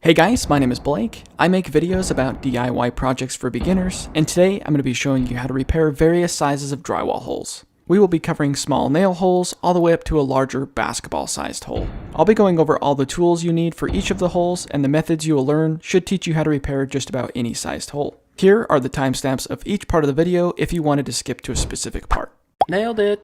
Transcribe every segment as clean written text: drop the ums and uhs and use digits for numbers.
Hey guys, my name is Blake. I make videos about DIY projects for beginners, and today I'm going to be showing you how to repair various sizes of drywall holes. We will be covering small nail holes all the way up to a larger basketball-sized hole. I'll be going over all the tools you need for each of the holes, and the methods you will learn should teach you how to repair just about any sized hole. Here are the timestamps of each part of the video if you wanted to skip to a specific part. Nailed it!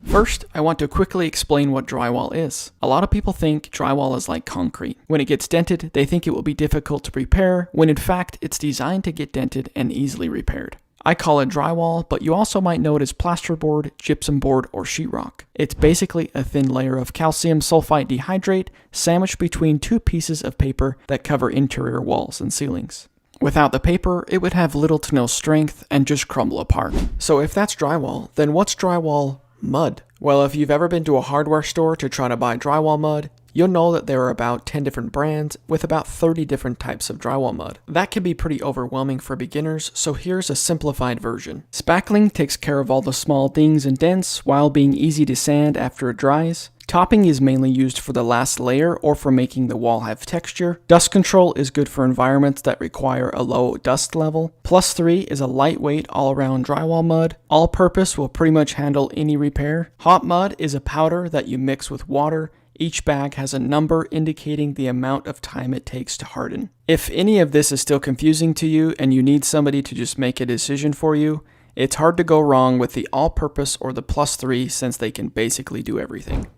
First, I want to quickly explain what drywall is. A lot of people think drywall is like concrete. When it gets dented, they think it will be difficult to repair, when in fact, it's designed to get dented and easily repaired. I call it drywall, but you also might know it as plasterboard, gypsum board, or sheetrock. It's basically a thin layer of calcium sulfite dihydrate sandwiched between two pieces of paper that cover interior walls and ceilings. Without the paper, it would have little to no strength and just crumble apart. So if that's drywall, then what's drywall mud? Well, if you've ever been to a hardware store to try to buy drywall mud, you'll know that there are about 10 different brands with about 30 different types of drywall mud. That can be pretty overwhelming for beginners, so here's a simplified version. Spackling takes care of all the small dings and dents while being easy to sand after it dries. Topping is mainly used for the last layer or for making the wall have texture. Dust control is good for environments that require a low dust level. +3 is a lightweight all-around drywall mud. All-purpose will pretty much handle any repair. Hot mud is a powder that you mix with water. Each bag has a number indicating the amount of time it takes to harden. If any of this is still confusing to you and you need somebody to just make a decision for you, it's hard to go wrong with the all-purpose or the +3 since they can basically do everything.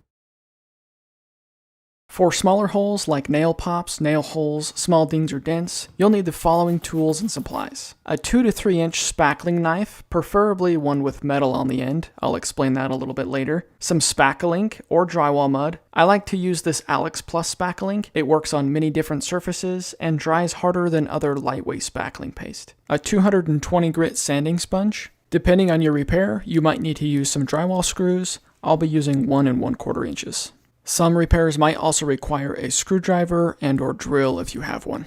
For smaller holes like nail pops, nail holes, small dings or dents, you'll need the following tools and supplies. A 2 to 3 inch spackling knife, preferably one with metal on the end. I'll explain that a little bit later. Some spackling or drywall mud. I like to use this Alex Plus spackling. It works on many different surfaces and dries harder than other lightweight spackling paste. A 220 grit sanding sponge. Depending on your repair, you might need to use some drywall screws. I'll be using 1 1/4 inches. Some repairs might also require a screwdriver and or drill if you have one.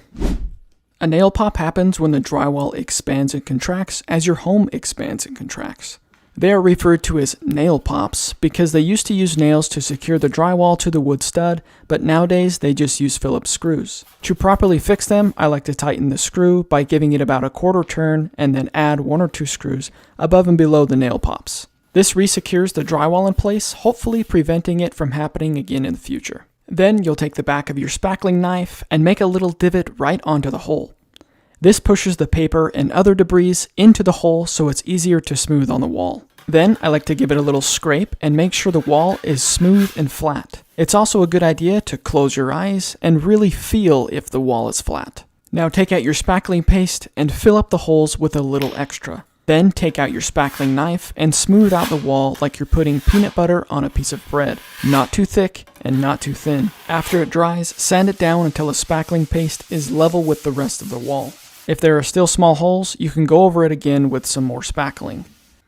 A nail pop happens when the drywall expands and contracts as your home expands and contracts. They are referred to as nail pops because they used to use nails to secure the drywall to the wood stud, but nowadays they just use Phillips screws. To properly fix them, I like to tighten the screw by giving it about a quarter turn and then add 1 or 2 screws above and below the nail pops. This resecures the drywall in place, hopefully preventing it from happening again in the future. Then you'll take the back of your spackling knife and make a little divot right onto the hole. This pushes the paper and other debris into the hole so it's easier to smooth on the wall. Then I like to give it a little scrape and make sure the wall is smooth and flat. It's also a good idea to close your eyes and really feel if the wall is flat. Now take out your spackling paste and fill up the holes with a little extra. Then take out your spackling knife and smooth out the wall like you're putting peanut butter on a piece of bread. Not too thick and not too thin. After it dries, sand it down until the spackling paste is level with the rest of the wall. If there are still small holes, you can go over it again with some more spackling.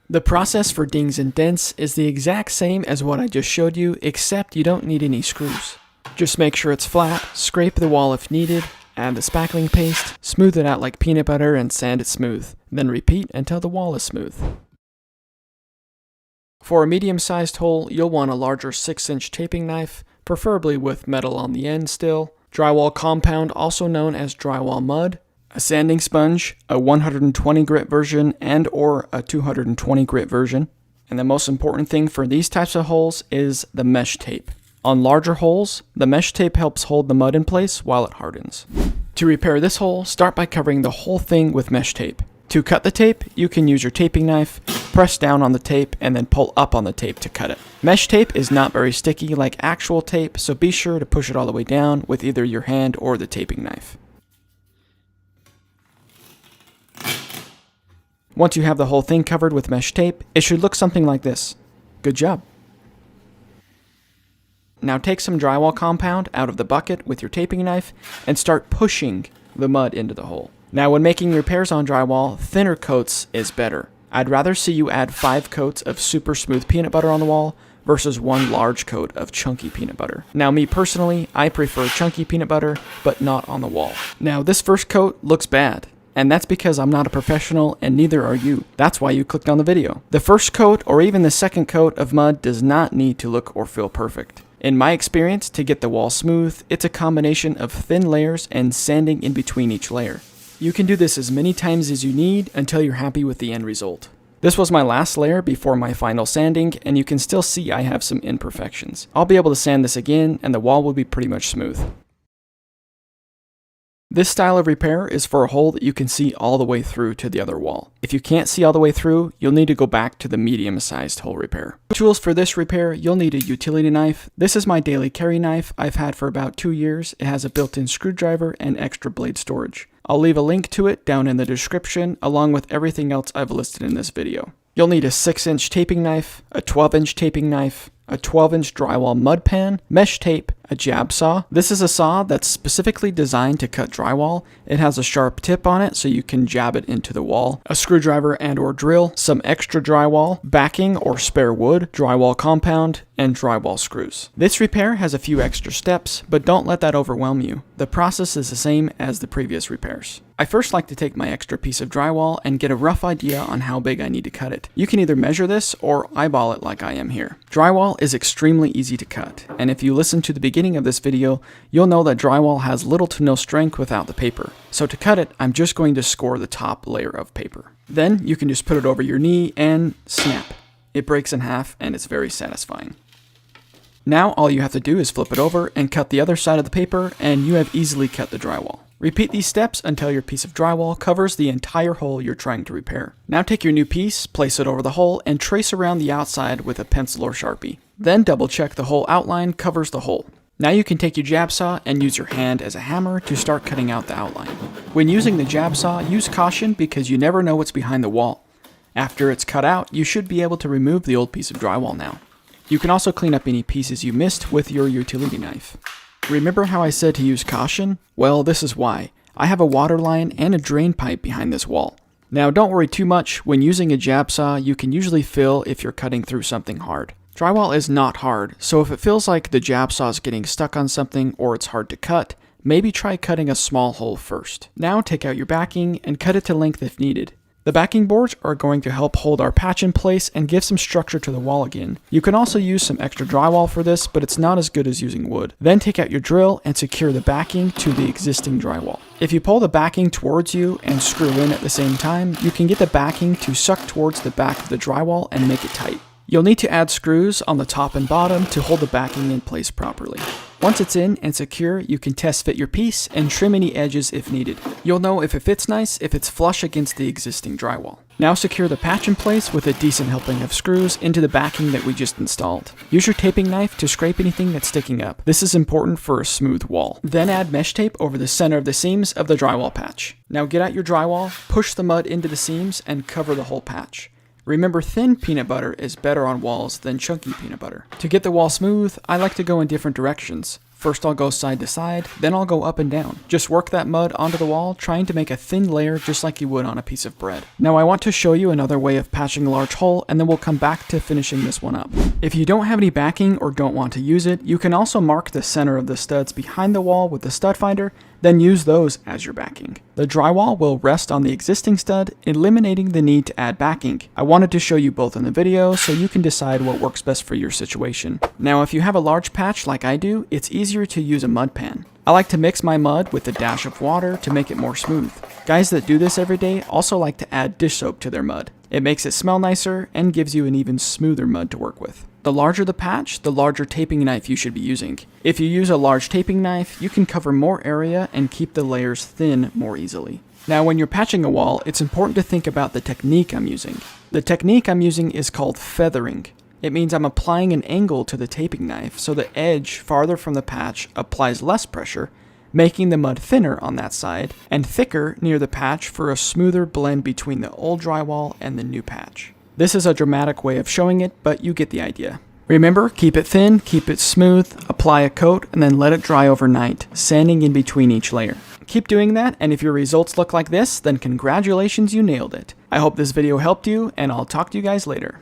The process for dings and dents is the exact same as what I just showed you, except you don't need any screws. Just make sure it's flat, scrape the wall if needed, add the spackling paste, smooth it out like peanut butter and sand it smooth. Then repeat until the wall is smooth. For a medium-sized hole, you'll want a larger 6-inch taping knife, preferably with metal on the end still, drywall compound also known as drywall mud, a sanding sponge, a 120 grit version and or a 220 grit version, and the most important thing for these types of holes is the mesh tape. On larger holes, the mesh tape helps hold the mud in place while it hardens. To repair this hole, start by covering the whole thing with mesh tape. To cut the tape, you can use your taping knife, press down on the tape, and then pull up on the tape to cut it. Mesh tape is not very sticky like actual tape, so be sure to push it all the way down with either your hand or the taping knife. Once you have the whole thing covered with mesh tape, it should look something like this. Good job! Now take some drywall compound out of the bucket with your taping knife and start pushing the mud into the hole. Now when making repairs on drywall, thinner coats is better. I'd rather see you add 5 coats of super smooth peanut butter on the wall versus 1 large coat of chunky peanut butter. Now me personally, I prefer chunky peanut butter, but not on the wall. Now this first coat looks bad. And that's because I'm not a professional and neither are you. That's why you clicked on the video. The first coat or even the second coat of mud does not need to look or feel perfect. In my experience, to get the wall smooth, it's a combination of thin layers and sanding in between each layer. You can do this as many times as you need until you're happy with the end result. This was my last layer before my final sanding, and you can still see I have some imperfections. I'll be able to sand this again, and the wall will be pretty much smooth. This style of repair is for a hole that you can see all the way through to the other wall. If you can't see all the way through, you'll need to go back to the medium-sized hole repair. Tools for this repair, you'll need a utility knife. This is my daily carry knife I've had for about 2 years. It has a built-in screwdriver and extra blade storage. I'll leave a link to it down in the description, along with everything else I've listed in this video. You'll need a 6-inch taping knife, a 12-inch taping knife, a 12-inch drywall mud pan, mesh tape, a jab saw. This is a saw that's specifically designed to cut drywall. It has a sharp tip on it so you can jab it into the wall, a screwdriver and or drill, some extra drywall, backing or spare wood, drywall compound, and drywall screws. This repair has a few extra steps, but don't let that overwhelm you. The process is the same as the previous repairs. I first like to take my extra piece of drywall and get a rough idea on how big I need to cut it. You can either measure this or eyeball it like I am here. Drywall is extremely easy to cut, and if you listen to the beginning of this video, you'll know that drywall has little to no strength without the paper. So to cut it, I'm just going to score the top layer of paper. Then you can just put it over your knee and snap. It breaks in half and it's very satisfying. Now all you have to do is flip it over and cut the other side of the paper, and you have easily cut the drywall. Repeat these steps until your piece of drywall covers the entire hole you're trying to repair. Now take your new piece, place it over the hole, and trace around the outside with a pencil or Sharpie. Then double check the hole outline covers the hole. Now you can take your jab saw and use your hand as a hammer to start cutting out the outline. When using the jab saw, use caution because you never know what's behind the wall. After it's cut out, you should be able to remove the old piece of drywall now. You can also clean up any pieces you missed with your utility knife. Remember how I said to use caution? Well, this is why. I have a water line and a drain pipe behind this wall. Now don't worry too much. When using a jab saw, you can usually feel if you're cutting through something hard. Drywall is not hard, so if it feels like the jab saw is getting stuck on something or it's hard to cut, maybe try cutting a small hole first. Now take out your backing and cut it to length if needed. The backing boards are going to help hold our patch in place and give some structure to the wall again. You can also use some extra drywall for this, but it's not as good as using wood. Then take out your drill and secure the backing to the existing drywall. If you pull the backing towards you and screw in at the same time, you can get the backing to suck towards the back of the drywall and make it tight. You'll need to add screws on the top and bottom to hold the backing in place properly. Once it's in and secure, you can test fit your piece and trim any edges if needed. You'll know if it fits nice if it's flush against the existing drywall. Now secure the patch in place with a decent helping of screws into the backing that we just installed. Use your taping knife to scrape anything that's sticking up. This is important for a smooth wall. Then add mesh tape over the center of the seams of the drywall patch. Now get out your drywall, push the mud into the seams, and cover the whole patch. Remember, thin peanut butter is better on walls than chunky peanut butter. To get the wall smooth, I like to go in different directions. First I'll go side to side, then I'll go up and down. Just work that mud onto the wall, trying to make a thin layer just like you would on a piece of bread. Now I want to show you another way of patching a large hole, and then we'll come back to finishing this one up. If you don't have any backing or don't want to use it, you can also mark the center of the studs behind the wall with the stud finder, then use those as your backing. The drywall will rest on the existing stud, eliminating the need to add backing. I wanted to show you both in the video so you can decide what works best for your situation. Now if you have a large patch like I do, it's easier to use a mud pan. I like to mix my mud with a dash of water to make it more smooth. Guys that do this every day also like to add dish soap to their mud. It makes it smell nicer and gives you an even smoother mud to work with. The larger the patch, the larger taping knife you should be using. If you use a large taping knife, you can cover more area and keep the layers thin more easily. Now when you're patching a wall, it's important to think about the technique I'm using. The technique I'm using is called feathering. It means I'm applying an angle to the taping knife so the edge farther from the patch applies less pressure, making the mud thinner on that side and thicker near the patch for a smoother blend between the old drywall and the new patch. This is a dramatic way of showing it, but you get the idea. Remember, keep it thin, keep it smooth, apply a coat, and then let it dry overnight, sanding in between each layer. Keep doing that, and if your results look like this, then congratulations, you nailed it. I hope this video helped you, and I'll talk to you guys later.